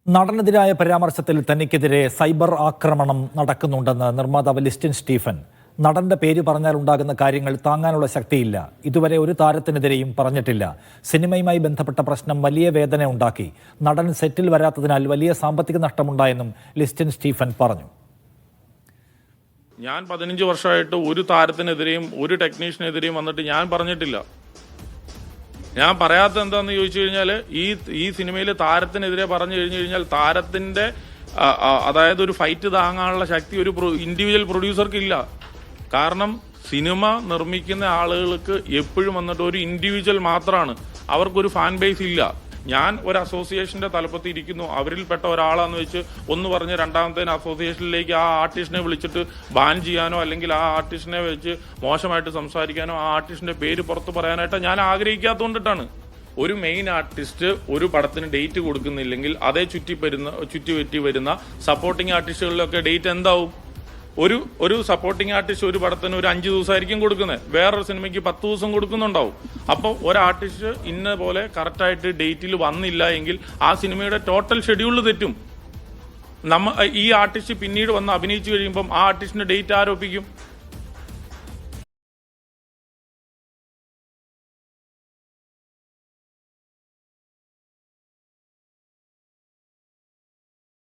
നടനെതിരായ പരാമർശത്തിൽ തനിക്കെതിരെ സൈബർ ആക്രമണം നടക്കുന്നുണ്ടെന്ന് നിർമ്മാതാവ് ലിസ്റ്റിൻ സ്റ്റീഫൻ. നടന്റെ പേര് പറഞ്ഞാൽ ഉണ്ടാകുന്ന കാര്യങ്ങൾ താങ്ങാനുള്ള ശക്തിയില്ല. ഇതുവരെ ഒരു താരത്തിനെതിരെയും പറഞ്ഞിട്ടില്ല. സിനിമയുമായി ബന്ധപ്പെട്ട പ്രശ്നം വലിയ വേദന ഉണ്ടാക്കി. നടൻ സെറ്റിൽ വരാത്തതിനാൽ വലിയ സാമ്പത്തിക നഷ്ടമുണ്ടായെന്നും ലിസ്റ്റിൻ സ്റ്റീഫൻ പറഞ്ഞു. ഞാൻ 15 വർഷമായിട്ട് ഒരു താരത്തിനെതിരെയും ഒരു ടെക്നീഷ്യനെതിരെയും വന്നിട്ട് ഞാൻ പറഞ്ഞിട്ടില്ല. ഞാൻ പറയാത്ത എന്താന്ന് ചോദിച്ചു കഴിഞ്ഞാൽ ഈ സിനിമയിൽ താരത്തിനെതിരെ പറഞ്ഞു കഴിഞ്ഞു കഴിഞ്ഞാൽ താരത്തിന്റെ അതായത് ഒരു ഫൈറ്റ് താങ്ങാനുള്ള ശക്തി ഒരു ഇൻഡിവിജ്വൽ പ്രൊഡ്യൂസർക്ക് ഇല്ല. കാരണം സിനിമ നിർമ്മിക്കുന്ന ആളുകൾക്ക് എപ്പോഴും വന്നിട്ട് ഒരു ഇൻഡിവിജ്വൽ മാത്രമാണ്, അവർക്കൊരു ഫാൻ ബേസ് ഇല്ല. ഞാൻ ഒരു അസോസിയേഷന്റെ തലപ്പത്ത് ഇരിക്കുന്നു, അവരിൽപ്പെട്ട ഒരാളാന്ന് വെച്ച് ഒന്ന് പറഞ്ഞ് രണ്ടാമത്തേന് അസോസിയേഷനിലേക്ക് ആ ആർട്ടിസ്റ്റിനെ വിളിച്ചിട്ട് ബാൻ ചെയ്യാനോ അല്ലെങ്കിൽ ആ ആർട്ടിസ്റ്റിനെ വെച്ച് മോശമായിട്ട് സംസാരിക്കാനോ ആ ആർട്ടിസ്റ്റിന്റെ പേര് പുറത്ത് പറയാനായിട്ട് ഞാൻ ആഗ്രഹിക്കാത്തതുകൊണ്ടിട്ടാണ്. ഒരു മെയിൻ ആർട്ടിസ്റ്റ് ഒരു പടത്തിന് ഡേറ്റ് കൊടുക്കുന്നില്ലെങ്കിൽ അതേ ചുറ്റി വരുന്ന സപ്പോർട്ടിംഗ് ആർട്ടിസ്റ്റുകളിലൊക്കെ ഡേറ്റ് എന്താവും? ഒരു സപ്പോർട്ടിംഗ് ആർട്ടിസ്റ്റ് ഒരു പടത്തിന് ഒരു 5 ദിവസമായിരിക്കും കൊടുക്കുന്നത്, വേറൊരു സിനിമയ്ക്ക് 10 ദിവസം കൊടുക്കുന്നുണ്ടാവും. അപ്പോൾ ഒരു ആർട്ടിസ്റ്റ് ഇന്ന പോലെ കറക്റ്റായിട്ട് ഡേറ്റിൽ വന്നില്ല എങ്കിൽ ആ സിനിമയുടെ ടോട്ടൽ ഷെഡ്യൂൾ തെറ്റും. ഈ ആർട്ടിസ്റ്റ് പിന്നീട് വന്ന് അഭിനയിച്ചു കഴിയുമ്പം ആ ആർട്ടിസ്റ്റിന്റെ ഡേറ്റ് ആരോപിക്കും.